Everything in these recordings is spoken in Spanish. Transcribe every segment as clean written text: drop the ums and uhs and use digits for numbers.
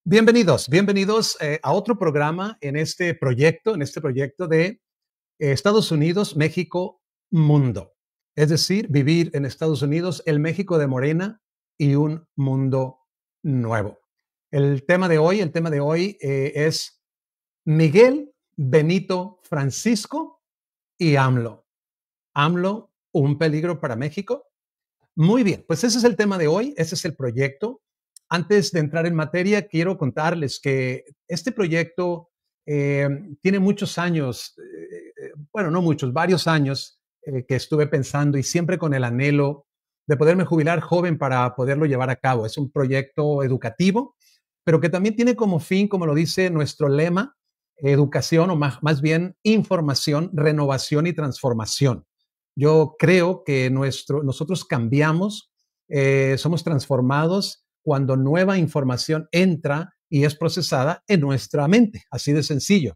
Bienvenidos a otro programa en este proyecto de Estados Unidos, México, Mundo. Es decir, vivir en Estados Unidos, el México de Morena y un mundo nuevo. El tema de hoy es Miguel, Benito, Francisco y AMLO. AMLO, un peligro para México. Muy bien, pues ese es el tema de hoy, ese es el proyecto. Antes de entrar en materia, quiero contarles que este proyecto tiene muchos años, bueno, no muchos, varios años que estuve pensando y siempre con el anhelo de poderme jubilar joven para poderlo llevar a cabo. Es un proyecto educativo, pero que también tiene como fin, como lo dice nuestro lema, educación o más bien información, renovación y transformación. Yo creo que nosotros cambiamos, somos transformados cuando nueva información entra y es procesada en nuestra mente, así de sencillo.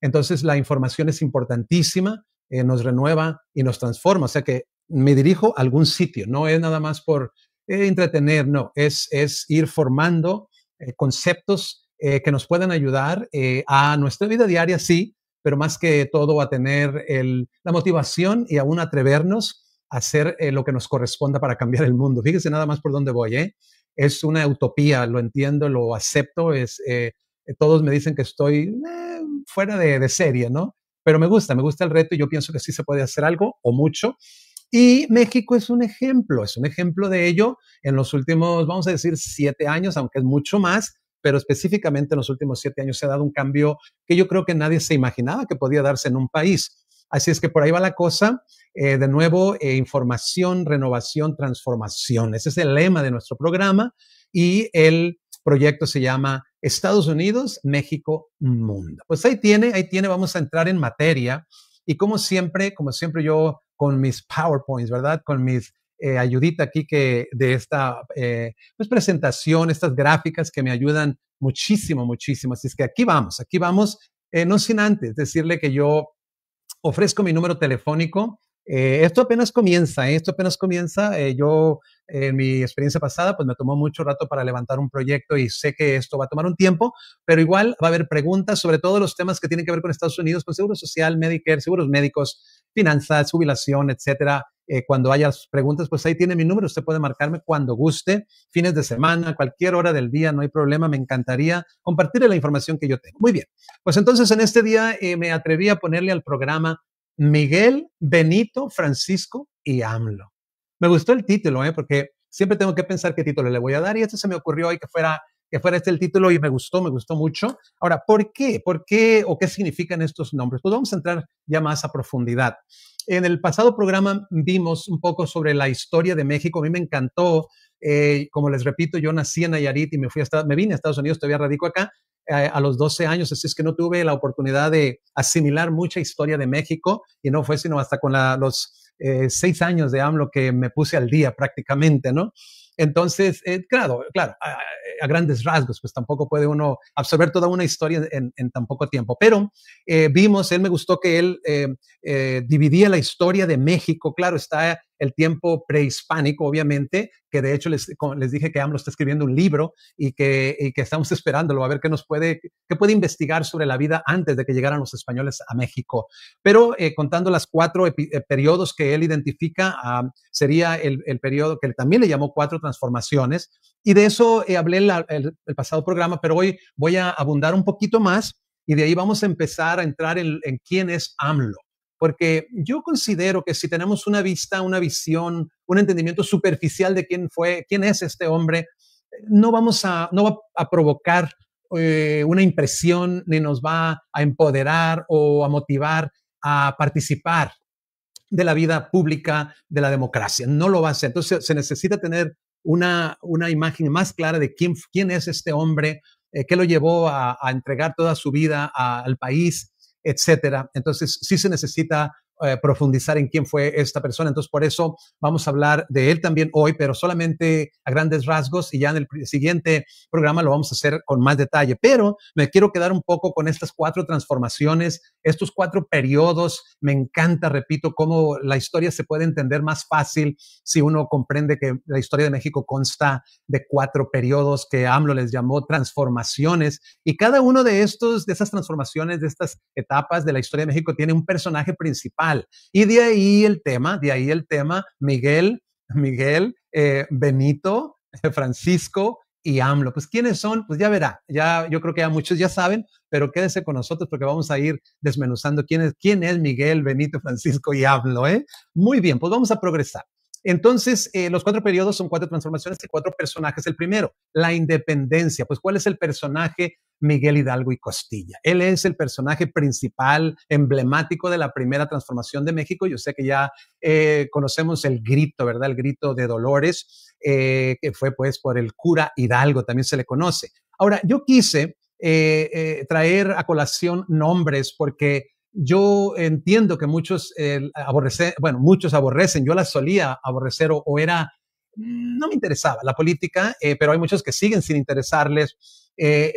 Entonces la información es importantísima, nos renueva y nos transforma. O sea que me dirijo a algún sitio, no es nada más por entretener, no, es ir formando conceptos que nos puedan ayudar a nuestra vida diaria, sí, pero más que todo a tener la motivación y aún atrevernos a hacer lo que nos corresponda para cambiar el mundo. Fíjese nada más por dónde voy, ¿eh? Es una utopía, lo entiendo, lo acepto. Todos me dicen que estoy fuera de serie, ¿no? Pero me gusta el reto y yo pienso que sí se puede hacer algo o mucho. Y México es un ejemplo de ello en los últimos, vamos a decir, 7 años, aunque es mucho más, pero específicamente en los últimos 7 años se ha dado un cambio que yo creo que nadie se imaginaba que podía darse en un país. Así es que por ahí va la cosa. De nuevo, información, renovación, transformación. Ese es el lema de nuestro programa y el proyecto se llama Estados Unidos, México, Mundo. Pues ahí tiene, vamos a entrar en materia y como siempre yo con mis PowerPoints, ¿verdad? Con mis ayudita aquí de esta pues presentación, estas gráficas que me ayudan muchísimo, muchísimo. Así es que aquí vamos, no sin antes decirle que yo ofrezco mi número telefónico. Esto apenas comienza, yo, en mi experiencia pasada, pues me tomó mucho rato para levantar un proyecto y sé que esto va a tomar un tiempo, pero igual va a haber preguntas sobre todos los temas que tienen que ver con Estados Unidos, con seguro social, Medicare, seguros médicos, finanzas, jubilación, etcétera. Cuando haya preguntas, pues ahí tiene mi número. Usted puede marcarme cuando guste, fines de semana, cualquier hora del día, no hay problema. Me encantaría compartirle la información que yo tengo. Muy bien, pues entonces en este día me atreví a ponerle al programa Miguel, Benito, Francisco y AMLO. Me gustó el título, porque siempre tengo que pensar qué título le voy a dar y este se me ocurrió hoy que fuera este el título y me gustó mucho. Ahora, ¿por qué? ¿Por qué o qué significan estos nombres? Pues vamos a entrar ya más a profundidad. En el pasado programa vimos un poco sobre la historia de México. A mí me encantó. Como les repito, yo nací en Nayarit y me vine a Estados Unidos, todavía radico acá a los 12 años, así es que no tuve la oportunidad de asimilar mucha historia de México y no fue sino hasta con los 6 años de AMLO que me puse al día prácticamente, ¿no? Entonces, claro, a grandes rasgos, pues tampoco puede uno absorber toda una historia en tan poco tiempo. Pero él me gustó que él dividía la historia de México. Claro, está el tiempo prehispánico, obviamente, que de hecho les dije que AMLO está escribiendo un libro y que estamos esperándolo a ver qué puede investigar sobre la vida antes de que llegaran los españoles a México. Pero contando las 4 periodos que él identifica, sería el periodo que él también le llamó 4 transformaciones. Y de eso hablé el pasado programa, pero hoy voy a abundar un poquito más y de ahí vamos a empezar a entrar en quién es AMLO. Porque yo considero que si tenemos una visión, un entendimiento superficial de quién es este hombre, no va a provocar una impresión ni nos va a empoderar o a motivar a participar de la vida pública, de la democracia. No lo va a hacer. Entonces se necesita tener una imagen más clara de quién es este hombre, qué lo llevó a entregar toda su vida al país, etcétera. Entonces sí se necesita profundizar en quién fue esta persona. Entonces, por eso vamos a hablar de él también hoy, pero solamente a grandes rasgos, y ya en el siguiente programa lo vamos a hacer con más detalle. Pero me quiero quedar un poco con estas 4 transformaciones, estos 4 periodos. Me encanta, repito, cómo la historia se puede entender más fácil si uno comprende que la historia de México consta de 4 periodos que AMLO les llamó transformaciones, y cada uno de esas transformaciones, de estas etapas de la historia de México tiene un personaje principal, y de ahí el tema, Miguel, Benito, Francisco y AMLO. Pues quiénes son, pues ya verá, ya yo creo que ya muchos ya saben, pero quédese con nosotros porque vamos a ir desmenuzando quién es Miguel, Benito, Francisco y AMLO. Muy bien, pues vamos a progresar. Entonces, los 4 periodos son 4 transformaciones y 4 personajes. El primero, la independencia. Pues, ¿cuál es el personaje? Miguel Hidalgo y Costilla. Él es el personaje principal, emblemático de la primera transformación de México. Yo sé que ya conocemos el grito, ¿verdad? El grito de Dolores, que fue pues por el cura Hidalgo, también se le conoce. Ahora, yo quise traer a colación nombres porque yo entiendo que muchos muchos aborrecen, yo la solía aborrecer o era, no me interesaba la política, pero hay muchos que siguen sin interesarles.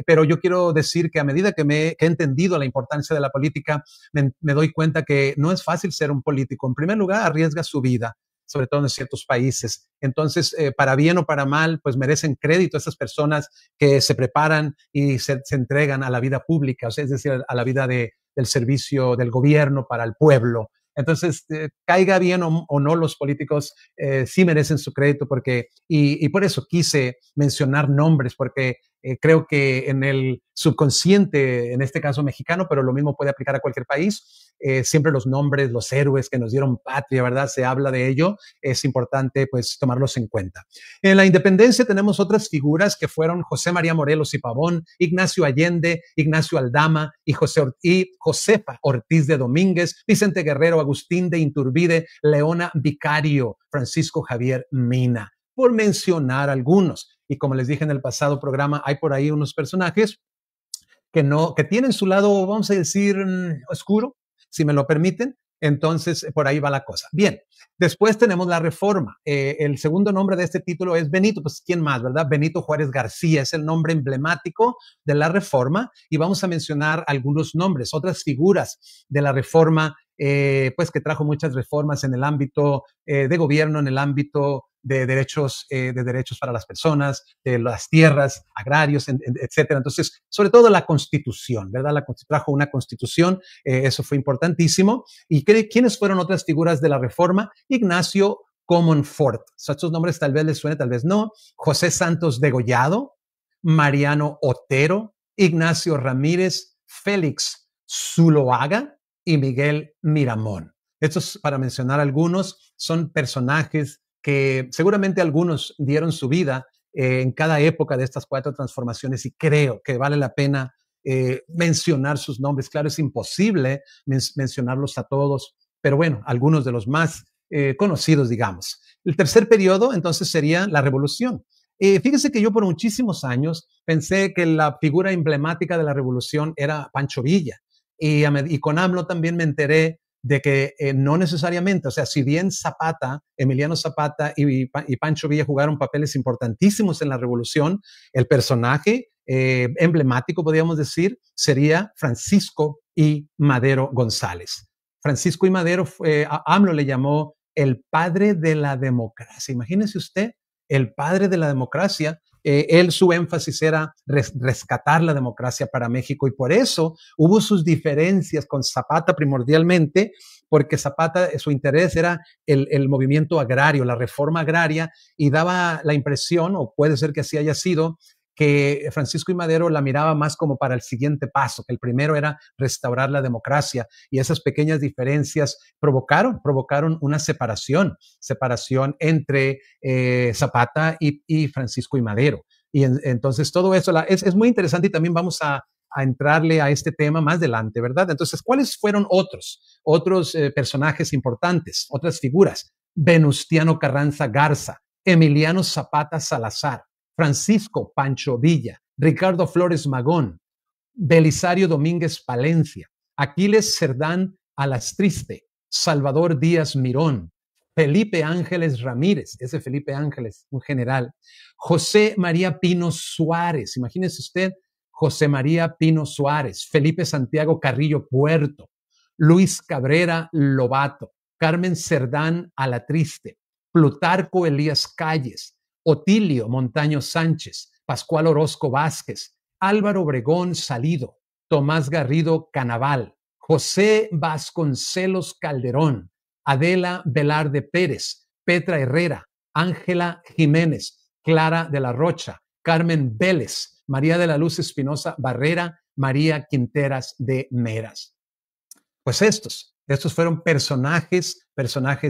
Pero yo quiero decir que a medida que he entendido la importancia de la política, me doy cuenta que no es fácil ser un político. En primer lugar, arriesga su vida, sobre todo en ciertos países. Entonces, para bien o para mal, pues merecen crédito esas personas que se preparan y se entregan a la vida pública, o sea, es decir, a la vida del servicio del gobierno para el pueblo. Entonces, caiga bien o no, los políticos sí merecen su crédito y por eso quise mencionar nombres, porque creo que en el subconsciente, en este caso mexicano, pero lo mismo puede aplicar a cualquier país, siempre los nombres, los héroes que nos dieron patria, ¿verdad? Se habla de ello, es importante pues tomarlos en cuenta. En la independencia tenemos otras figuras que fueron José María Morelos y Pavón, Ignacio Allende, Ignacio Aldama y Josefa Ortiz de Domínguez, Vicente Guerrero, Agustín de Iturbide, Leona Vicario, Francisco Javier Mina, por mencionar algunos. Y como les dije en el pasado programa, hay por ahí unos personajes que tienen su lado, vamos a decir, oscuro, si me lo permiten. Entonces, por ahí va la cosa. Bien, después tenemos la Reforma. El segundo nombre de este título es Benito, pues ¿quién más, verdad? Benito Juárez García es el nombre emblemático de la Reforma, y vamos a mencionar algunos nombres, otras figuras de la Reforma, pues que trajo muchas reformas en el ámbito de gobierno, en el ámbito de derechos para las personas, de las tierras, agrarios, etcétera. Entonces, sobre todo la Constitución, ¿verdad? Trajo una Constitución, eso fue importantísimo. ¿Y quiénes fueron otras figuras de la Reforma? Ignacio Comonfort. O sea, estos nombres tal vez les suene, tal vez no. José Santos Degollado, Mariano Otero, Ignacio Ramírez, Félix Zuloaga y Miguel Miramón. Estos, para mencionar algunos, son personajes que seguramente algunos dieron su vida en cada época de estas 4 transformaciones, y creo que vale la pena mencionar sus nombres. Claro, es imposible mencionarlos a todos, pero bueno, algunos de los más conocidos, digamos. El tercer periodo, entonces, sería la Revolución. Fíjese que yo por muchísimos años pensé que la figura emblemática de la Revolución era Pancho Villa, y con AMLO también me enteré de que no necesariamente, o sea, si bien Emiliano Zapata y Pancho Villa jugaron papeles importantísimos en la Revolución, el personaje emblemático, podríamos decir, sería Francisco I. Madero González. Francisco I. Madero, AMLO le llamó el padre de la democracia. Imagínese usted, el padre de la democracia. Su énfasis era rescatar la democracia para México, y por eso hubo sus diferencias con Zapata primordialmente, porque Zapata, su interés era el movimiento agrario, la reforma agraria, y daba la impresión, o puede ser que así haya sido, que Francisco I. Madero la miraba más como para el siguiente paso, que el primero era restaurar la democracia, y esas pequeñas diferencias provocaron una separación entre Zapata y Francisco I. Madero. Y entonces todo eso es muy interesante, y también vamos a entrarle a este tema más adelante, ¿verdad? Entonces, ¿cuáles fueron otros personajes importantes, otras figuras? Venustiano Carranza Garza, Emiliano Zapata Salazar, Francisco Pancho Villa, Ricardo Flores Magón, Belisario Domínguez Palencia, Aquiles Cerdán Alastriste, Salvador Díaz Mirón, Felipe Ángeles Ramírez, ese Felipe Ángeles, un general, José María Pino Suárez, imagínese usted, José María Pino Suárez, Felipe Santiago Carrillo Puerto, Luis Cabrera Lobato, Carmen Cerdán Alatriste, Plutarco Elías Calles, Otilio Montaño Sánchez, Pascual Orozco Vázquez, Álvaro Obregón Salido, Tomás Garrido Canaval, José Vasconcelos Calderón, Adela Velarde Pérez, Petra Herrera, Ángela Jiménez, Clara de la Rocha, Carmen Vélez, María de la Luz Espinosa Barrera, María Quinteras de Meras. Pues estos fueron personajes,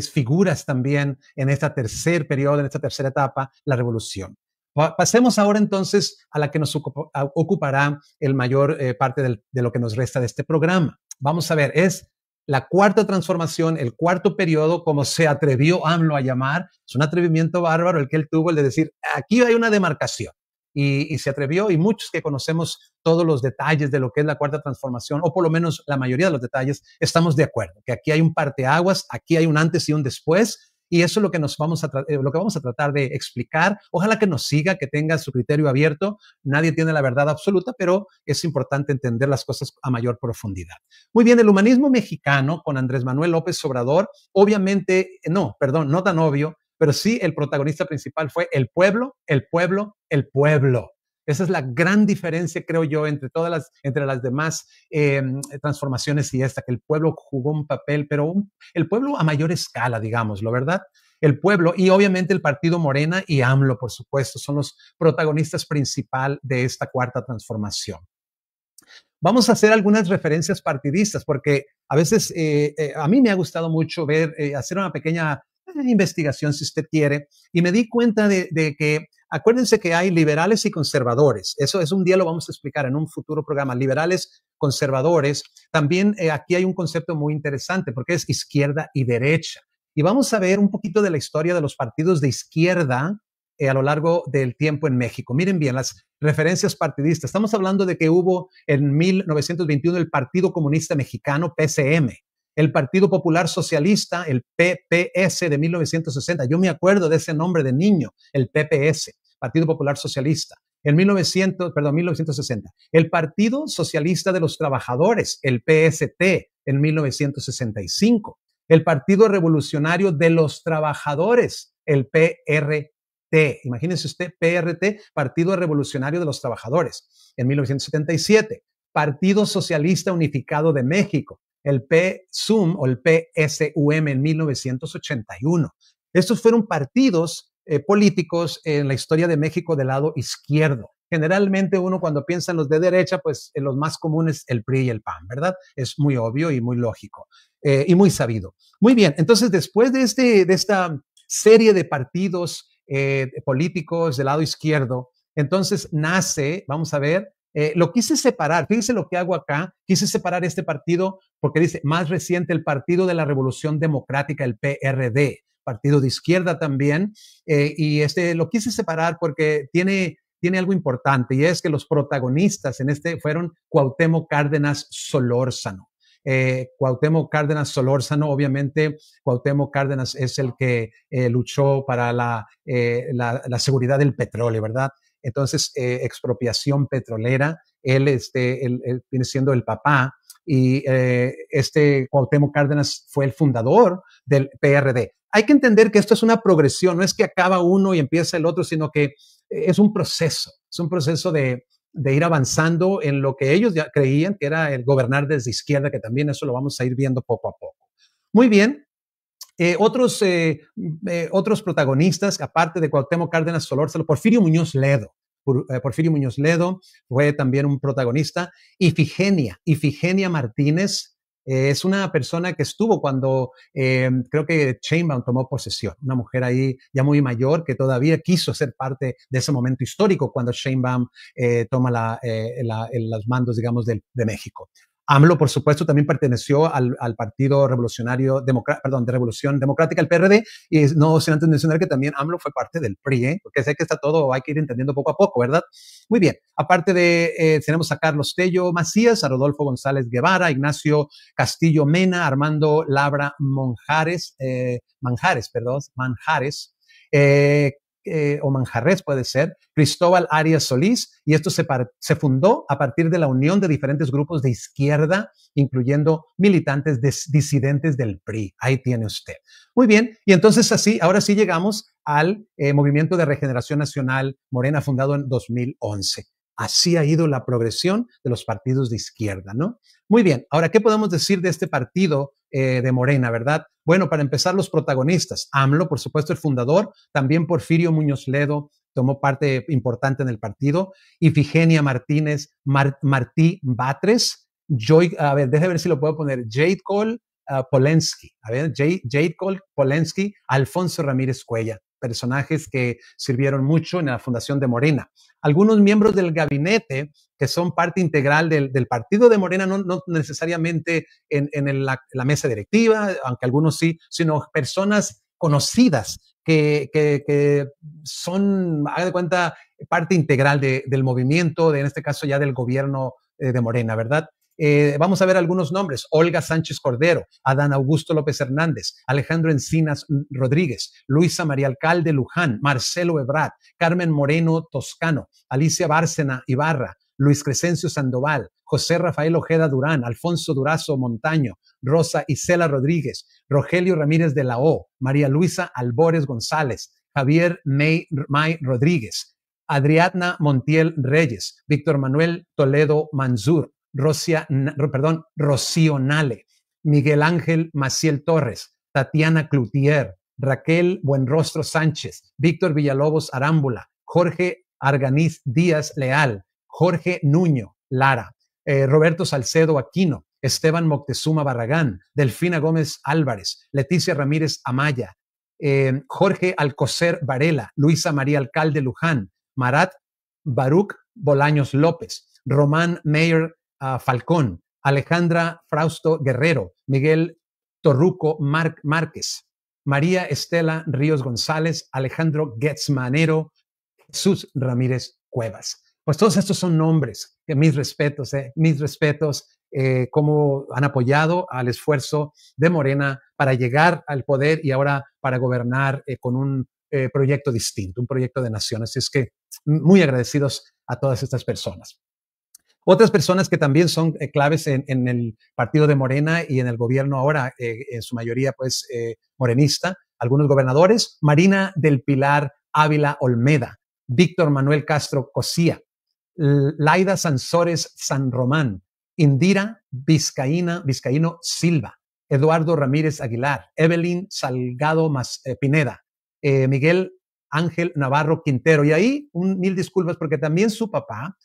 figuras también en este tercer periodo, en esta tercera etapa, la revolución. Pasemos ahora entonces a la que nos ocupará el mayor parte de lo que nos resta de este programa. Vamos a ver, es la cuarta transformación, el cuarto periodo, como se atrevió AMLO a llamar. Es un atrevimiento bárbaro el que él tuvo, el de decir, aquí hay una demarcación. Y se atrevió, y muchos que conocemos todos los detalles de lo que es la cuarta transformación, o por lo menos la mayoría de los detalles, estamos de acuerdo, que aquí hay un parteaguas, aquí hay un antes y un después, y eso es lo que vamos a tratar de explicar. Ojalá que nos siga, que tenga su criterio abierto. Nadie tiene la verdad absoluta, pero es importante entender las cosas a mayor profundidad. Muy bien, el humanismo mexicano con Andrés Manuel López Obrador, obviamente, no tan obvio, pero sí el protagonista principal fue el pueblo, el pueblo, el pueblo. Esa es la gran diferencia, creo yo, entre las demás transformaciones y esta, que el pueblo jugó un papel, pero el pueblo a mayor escala, digámoslo, ¿verdad? El pueblo y obviamente el partido Morena y AMLO, por supuesto, son los protagonistas principales de esta cuarta transformación. Vamos a hacer algunas referencias partidistas, porque a veces a mí me ha gustado mucho hacer una pequeña investigación, si usted quiere, y me di cuenta de que, acuérdense que hay liberales y conservadores. Eso es un día lo vamos a explicar en un futuro programa. Liberales, conservadores. También aquí hay un concepto muy interesante, porque es izquierda y derecha. Y vamos a ver un poquito de la historia de los partidos de izquierda a lo largo del tiempo en México. Miren bien las referencias partidistas. Estamos hablando de que hubo en 1921 el Partido Comunista Mexicano, PCM, el Partido Popular Socialista, el PPS de 1960. Yo me acuerdo de ese nombre de niño, el PPS, Partido Popular Socialista. En 1960. El Partido Socialista de los Trabajadores, el PST, en 1965. El Partido Revolucionario de los Trabajadores, el PRT. Imagínense usted, PRT, Partido Revolucionario de los Trabajadores, en 1977. Partido Socialista Unificado de México, el PSUM o el PSUM en 1981. Estos fueron partidos políticos en la historia de México del lado izquierdo. Generalmente uno cuando piensa en los de derecha, pues en los más comunes el PRI y el PAN, ¿verdad? Es muy obvio y muy lógico y muy sabido. Muy bien, entonces después de esta serie de partidos políticos del lado izquierdo, entonces nace, vamos a ver, lo quise separar, fíjense lo que hago acá, quise separar este partido porque dice, más reciente, el Partido de la Revolución Democrática, el PRD, partido de izquierda también, y lo quise separar porque tiene algo importante, y es que los protagonistas en fueron Cuauhtémoc Cárdenas Solórzano. Cuauhtémoc Cárdenas Solórzano, obviamente Cuauhtémoc Cárdenas es el que luchó para la seguridad del petróleo, ¿verdad? Entonces, expropiación petrolera, él viene siendo el papá, y Cuauhtémoc Cárdenas fue el fundador del PRD. Hay que entender que esto es una progresión, no es que acaba uno y empieza el otro, sino que es un proceso de ir avanzando en lo que ellos ya creían que era el gobernar desde izquierda, que también eso lo vamos a ir viendo poco a poco. Muy bien. Otros protagonistas, aparte de Cuauhtémoc Cárdenas Solórzano, Porfirio Muñoz Ledo. Porfirio Muñoz Ledo fue también un protagonista. Ifigenia Martínez es una persona que estuvo cuando creo que Sheinbaum tomó posesión, una mujer ahí ya muy mayor que todavía quiso ser parte de ese momento histórico cuando Sheinbaum toma los mandos, digamos, de México. AMLO, por supuesto, también perteneció al Partido Revolucionario de Revolución Democrática, el PRD, y no sin antes mencionar que también AMLO fue parte del PRI, porque sé que está todo, hay que ir entendiendo poco a poco, ¿verdad? Muy bien, aparte de, tenemos a Carlos Tello Macías, a Rodolfo González Guevara, Ignacio Castillo Mena, Armando Labra Manjares, o Manjarres puede ser, Cristóbal Arias Solís, y esto se fundó a partir de la unión de diferentes grupos de izquierda, incluyendo militantes disidentes del PRI. Ahí tiene usted. Muy bien, y entonces así, ahora sí llegamos al Movimiento de Regeneración Nacional Morena, fundado en 2011. Así ha ido la progresión de los partidos de izquierda, ¿no? Muy bien, ahora, ¿qué podemos decir de este partido de Morena, verdad? Bueno, para empezar, los protagonistas. AMLO, por supuesto, el fundador, también Porfirio Muñoz Ledo tomó parte importante en el partido, Ifigenia Martínez, Martí Batres, a ver, déjame ver si lo puedo poner, Jade Cole Polensky, a ver, Jade Cole Polensky, Alfonso Ramírez Cuellar, personajes que sirvieron mucho en la fundación de Morena. Algunos miembros del gabinete que son parte integral del partido de Morena, no necesariamente en la mesa directiva, aunque algunos sí, sino personas conocidas que son, haga de cuenta, parte integral del movimiento, en este caso ya del gobierno de Morena, ¿verdad? Vamos a ver algunos nombres: Olga Sánchez Cordero, Adán Augusto López Hernández, Alejandro Encinas Rodríguez, Luisa María Alcalde Luján, Marcelo Ebrard, Carmen Moreno Toscano, Alicia Bárcena Ibarra, Luis Crescencio Sandoval, José Rafael Ojeda Durán, Alfonso Durazo Montaño, Rosa Isela Rodríguez, Rogelio Ramírez de la O, María Luisa Albores González, Javier May Rodríguez, Adriana Montiel Reyes, Víctor Manuel Toledo Manzur, Rocío Nale, Miguel Ángel Maciel Torres, Tatiana Cloutier, Raquel Buenrostro Sánchez, Víctor Villalobos Arámbula, Jorge Arganiz Díaz Leal, Jorge Nuño Lara, Roberto Salcedo Aquino, Esteban Moctezuma Barragán, Delfina Gómez Álvarez, Leticia Ramírez Amaya, Jorge Alcocer Varela, Luisa María Alcalde Luján, Marat Baruch Bolaños López, Román Meyer Falcón, Alejandra Frausto Guerrero, Miguel Torruco Márquez, María Estela Ríos González, Alejandro Getzmanero, Jesús Ramírez Cuevas. Pues todos estos son nombres, mis respetos, cómo han apoyado al esfuerzo de Morena para llegar al poder y ahora para gobernar con un proyecto distinto, un proyecto de nación. Así es que muy agradecidos a todas estas personas. Otras personas que también son claves en el partido de Morena y en el gobierno ahora, en su mayoría pues morenista, algunos gobernadores: Marina del Pilar Ávila Olmeda, Víctor Manuel Castro Cosía, Laida Sansores San Román, Indira Vizcaíno Silva, Eduardo Ramírez Aguilar, Evelyn Salgado Pineda, Miguel Ángel Navarro Quintero. Y ahí, mil disculpas, porque también su papá,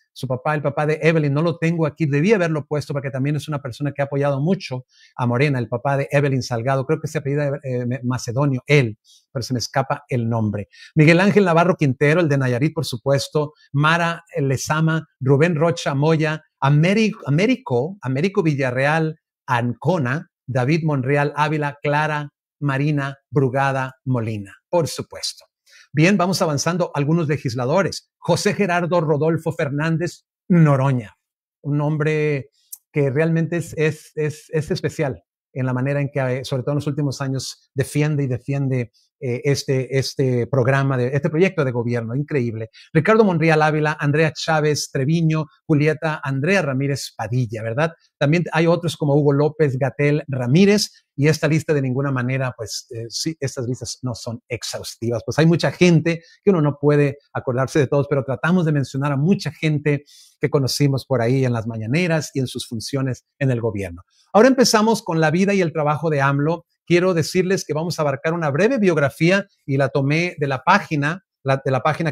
el papá de Evelyn, no lo tengo aquí, debí haberlo puesto porque también es una persona que ha apoyado mucho a Morena, el papá de Evelyn Salgado, creo que se apellida Macedonio, él, pero se me escapa el nombre. Miguel Ángel Navarro Quintero, el de Nayarit, por supuesto, Mara Lezama, Rubén Rocha Moya, Américo Villarreal Ancona, David Monreal Ávila, Clara Marina Brugada Molina, por supuesto. Bien, vamos avanzando. Algunos legisladores: José Gerardo Rodolfo Fernández Noroña, un hombre que realmente es especial en la manera en que, sobre todo en los últimos años, defiende este programa, este proyecto de gobierno, increíble. Ricardo Monreal Ávila, Andrea Chávez Treviño, Julieta Andrea Ramírez Padilla, ¿verdad? También hay otros como Hugo López Gatell Ramírez, y esta lista de ninguna manera, pues sí, estas listas no son exhaustivas, pues hay mucha gente que uno no puede acordarse de todos, pero tratamos de mencionar a mucha gente que conocimos por ahí en las mañaneras y en sus funciones en el gobierno. Ahora empezamos con la vida y el trabajo de AMLO. Quiero decirles que vamos a abarcar una breve biografía y la tomé de la página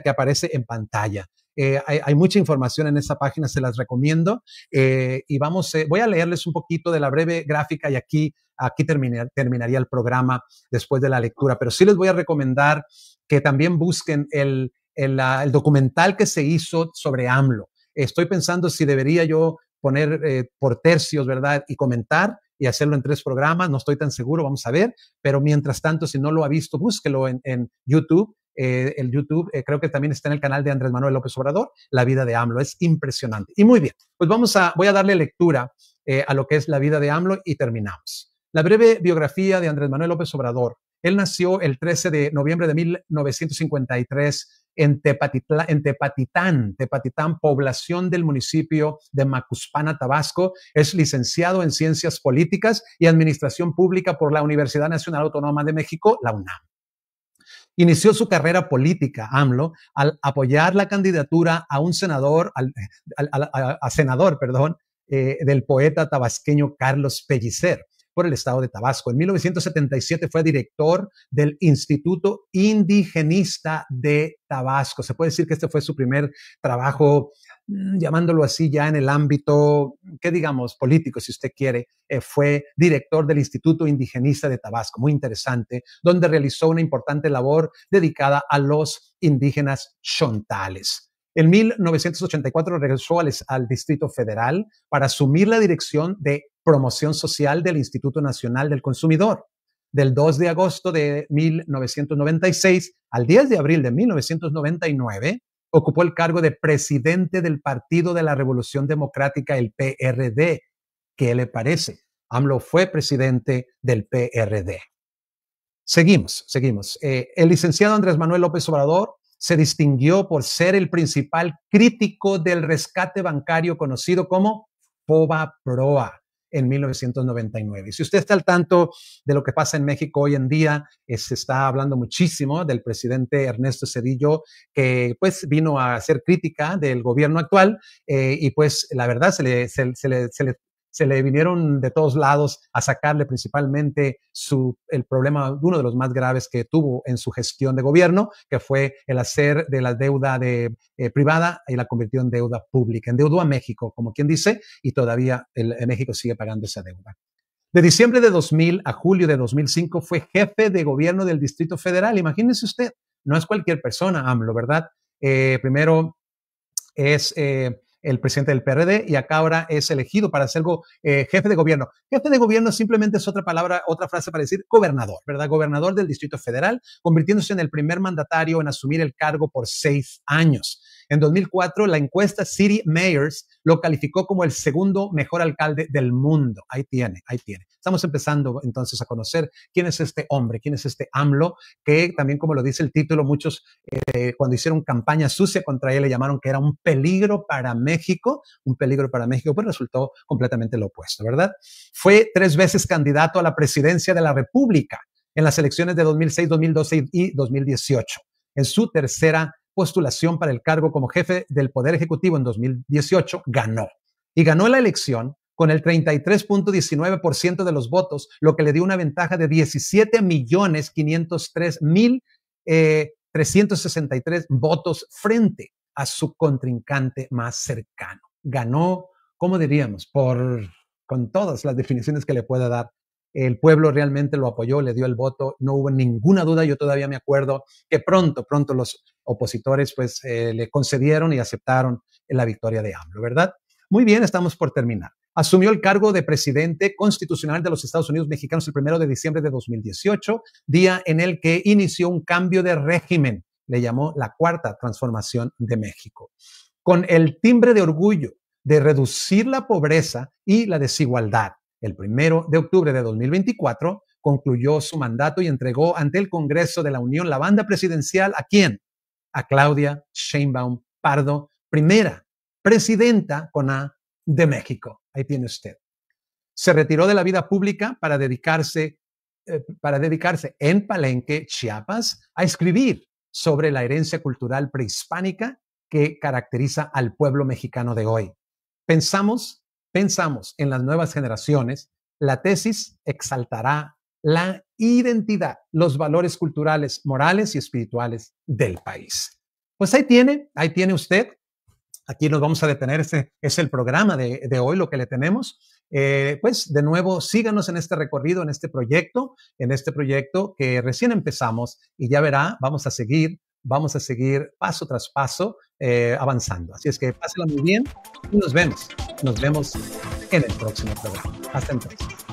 que aparece en pantalla. Hay mucha información en esa página, se las recomiendo. Y voy a leerles un poquito de la breve gráfica y aquí terminaría el programa después de la lectura. Pero sí les voy a recomendar que también busquen el documental que se hizo sobre AMLO. Estoy pensando si debería yo poner por tercios, ¿verdad? Y comentar y hacerlo en 3 programas. No estoy tan seguro, vamos a ver. Pero mientras tanto, si no lo ha visto, búsquelo en YouTube. El YouTube creo que también está en el canal de Andrés Manuel López Obrador, La vida de AMLO. Es impresionante. Y muy bien, pues voy a darle lectura a lo que es la vida de AMLO y terminamos. La breve biografía de Andrés Manuel López Obrador. Él nació el 13 de noviembre de 1953 en Tepatitán, población del municipio de Macuspana, Tabasco. Es licenciado en Ciencias Políticas y Administración Pública por la Universidad Nacional Autónoma de México, la UNAM. Inició su carrera política, AMLO, al apoyar la candidatura a un senador, del poeta tabasqueño Carlos Pellicer por el estado de Tabasco. En 1977 fue director del Instituto Indigenista de Tabasco. Se puede decir que este fue su primer trabajo, llamándolo así ya en el ámbito, ¿qué digamos? Político, si usted quiere. Fue director del Instituto Indigenista de Tabasco, muy interesante, donde realizó una importante labor dedicada a los indígenas chontales. En 1984 regresó al Distrito Federal para asumir la dirección de promoción social del Instituto Nacional del Consumidor. Del 2 de agosto de 1996 al 10 de abril de 1999, ocupó el cargo de presidente del Partido de la Revolución Democrática, el PRD. ¿Qué le parece? AMLO fue presidente del PRD. Seguimos. El licenciado Andrés Manuel López Obrador se distinguió por ser el principal crítico del rescate bancario conocido como FOBAPROA en 1999. Si usted está al tanto de lo que pasa en México hoy en día, se está hablando muchísimo del presidente Ernesto Zedillo, que pues vino a hacer crítica del gobierno actual y pues la verdad se le vinieron de todos lados a sacarle principalmente el problema, uno de los más graves que tuvo en su gestión de gobierno, que fue el hacer de la deuda privada y la convirtió en deuda pública. Endeudó a México, como quien dice, y todavía México sigue pagando esa deuda. De diciembre de 2000 a julio de 2005 fue jefe de gobierno del Distrito Federal. Imagínese usted, no es cualquier persona, AMLO, ¿verdad? Primero es el presidente del PRD y acá ahora es elegido para ser jefe de gobierno. Jefe de gobierno simplemente es otra palabra, otra frase para decir gobernador, ¿verdad? Gobernador del Distrito Federal, convirtiéndose en el primer mandatario en asumir el cargo por 6 años. En 2004, la encuesta City Mayors lo calificó como el segundo mejor alcalde del mundo. Ahí tiene. Estamos empezando entonces a conocer quién es este hombre, quién es este AMLO, que también, como lo dice el título, muchos cuando hicieron campaña sucia contra él le llamaron que era un peligro para México, pues resultó completamente lo opuesto, ¿verdad? Fue 3 veces candidato a la presidencia de la República en las elecciones de 2006, 2012 y 2018. En su tercera postulación para el cargo como jefe del Poder Ejecutivo en 2018, ganó. Y ganó la elección con el 33.19% de los votos, lo que le dio una ventaja de 17.503.363 votos frente a su contrincante más cercano. Ganó, ¿cómo diríamos? Con todas las definiciones que le pueda dar. El pueblo realmente lo apoyó, le dio el voto, no hubo ninguna duda. Yo todavía me acuerdo que pronto los opositores pues le concedieron y aceptaron la victoria de AMLO, ¿verdad? Muy bien, estamos por terminar. Asumió el cargo de presidente constitucional de los Estados Unidos mexicanos el 1 de diciembre de 2018, día en el que inició un cambio de régimen. Le llamó la Cuarta Transformación de México. Con el timbre de orgullo de reducir la pobreza y la desigualdad. El 1 de octubre de 2024 concluyó su mandato y entregó ante el Congreso de la Unión la banda presidencial. ¿A quién? A Claudia Sheinbaum Pardo, primera presidenta con A de México. Ahí tiene usted. Se retiró de la vida pública para dedicarse en Palenque, Chiapas, a escribir sobre la herencia cultural prehispánica que caracteriza al pueblo mexicano de hoy. Pensamos en las nuevas generaciones. La tesis exaltará la identidad, los valores culturales, morales y espirituales del país. Pues ahí tiene usted. Aquí nos vamos a detener. Este es el programa de hoy, lo que le tenemos. Pues de nuevo, síganos en este recorrido, en este proyecto que recién empezamos y ya verá, vamos a seguir paso tras paso avanzando. Así es que pásela muy bien y nos vemos. Nos vemos en el próximo programa. Hasta entonces.